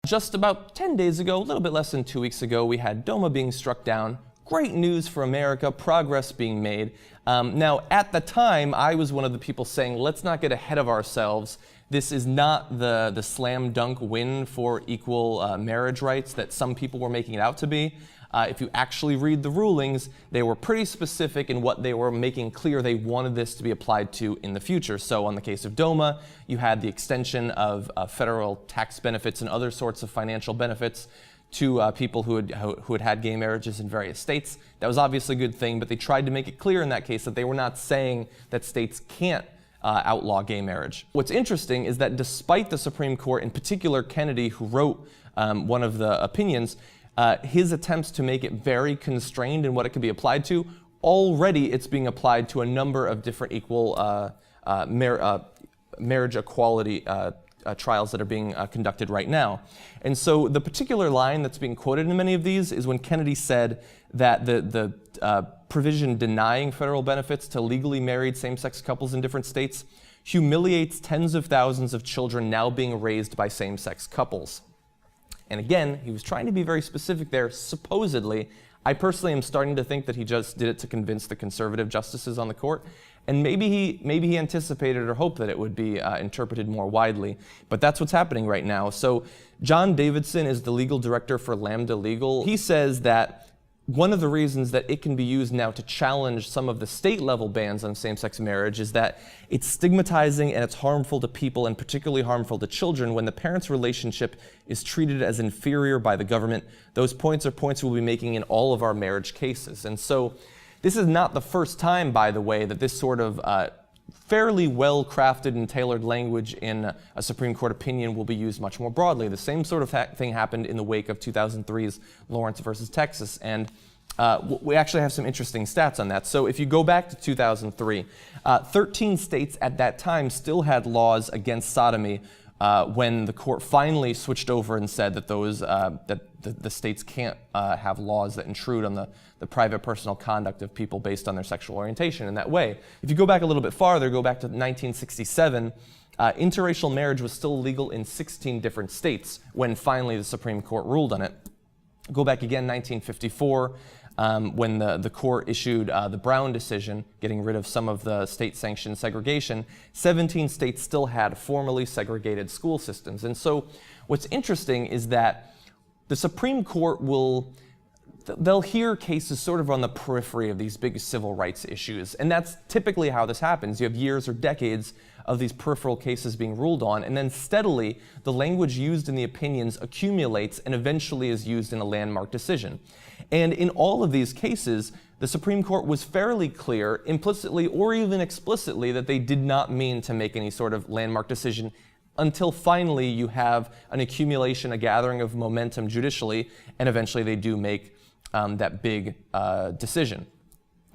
Just about 10 days ago, a little bit less than 2 weeks ago, we had DOMA being struck down. Great news for America, progress being made. Now, at the time, I was one of the people saying, let's not get ahead of ourselves. This is not the slam dunk win for equal marriage rights that some people were making it out to be. If you actually read the rulings, they were pretty specific in what they were making clear they wanted this to be applied to in the future. So on the case of DOMA, you had the extension of federal tax benefits and other sorts of financial benefits to people who had had gay marriages in various states. That was obviously a good thing, but they tried to make it clear in that case that they were not saying that states can't outlaw gay marriage. What's interesting is that despite the Supreme Court, in particular Kennedy, who wrote one of the opinions, his attempts to make it very constrained in what it could be applied to, already it's being applied to a number of different equal marriage equality trials that are being conducted right now. And so the particular line that's being quoted in many of these is when Kennedy said that the provision denying federal benefits to legally married same-sex couples in different states humiliates tens of thousands of children now being raised by same-sex couples. And again, he was trying to be very specific there, supposedly. I personally am starting to think that he just did it to convince the conservative justices on the court. And maybe he anticipated or hoped that it would be interpreted more widely. But that's what's happening right now. So John Davidson is the legal director for Lambda Legal. He says that one of the reasons that it can be used now to challenge some of the state-level bans on same-sex marriage is that it's stigmatizing and it's harmful to people, and particularly harmful to children, when the parents' relationship is treated as inferior by the government. Those points are points we'll be making in all of our marriage cases. And so this is not the first time, by the way, that this sort of fairly well-crafted and tailored language in a Supreme Court opinion will be used much more broadly. The same sort of thing happened in the wake of 2003's Lawrence versus Texas, and we actually have some interesting stats on that. So if you go back to 2003, 13 states at that time still had laws against sodomy when the court finally switched over and said that the states can't have laws that intrude on the private personal conduct of people based on their sexual orientation in that way. If you go back a little bit farther, go back to 1967, interracial marriage was still legal in 16 different states when finally the Supreme Court ruled on it. Go back again, 1954, when the court issued the Brown decision, getting rid of some of the state-sanctioned segregation. 17 states still had formally segregated school systems. And so what's interesting is that the Supreme Court they'll hear cases sort of on the periphery of these big civil rights issues. And that's typically how this happens. You have years or decades of these peripheral cases being ruled on, and then steadily the language used in the opinions accumulates and eventually is used in a landmark decision. And in all of these cases, the Supreme Court was fairly clear, implicitly or even explicitly, that they did not mean to make any sort of landmark decision until finally you have an accumulation, a gathering of momentum judicially, and eventually they do make that big decision.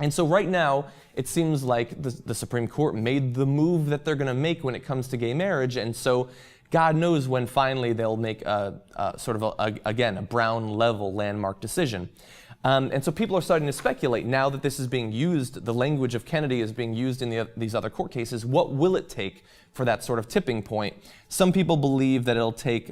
And so right now, it seems like the Supreme Court made the move that they're going to make when it comes to gay marriage, and so God knows when finally they'll make again, a Brown-level landmark decision. And so people are starting to speculate, now that this is being used, the language of Kennedy is being used in these other court cases, what will it take for that sort of tipping point? Some people believe that it'll take,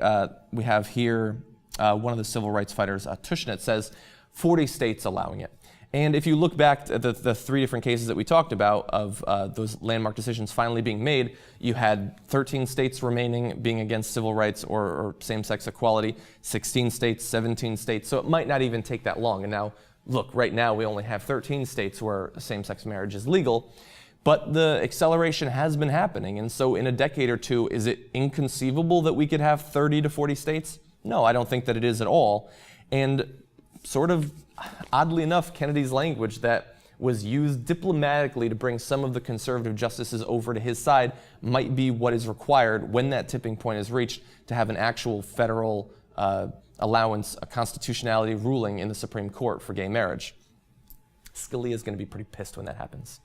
we have here one of the civil rights fighters, Tushnet, says 40 states allowing it. And if you look back at the three different cases that we talked about of those landmark decisions finally being made, you had 13 states remaining being against civil rights or same-sex equality, 16 states, 17 states, so it might not even take that long. And now, look, right now we only have 13 states where same-sex marriage is legal, but the acceleration has been happening. And so in a decade or two, is it inconceivable that we could have 30 to 40 states? No, I don't think that it is at all. And sort of oddly enough, Kennedy's language that was used diplomatically to bring some of the conservative justices over to his side might be what is required when that tipping point is reached to have an actual federal allowance, a constitutionality ruling in the Supreme Court for gay marriage. Scalia is going to be pretty pissed when that happens.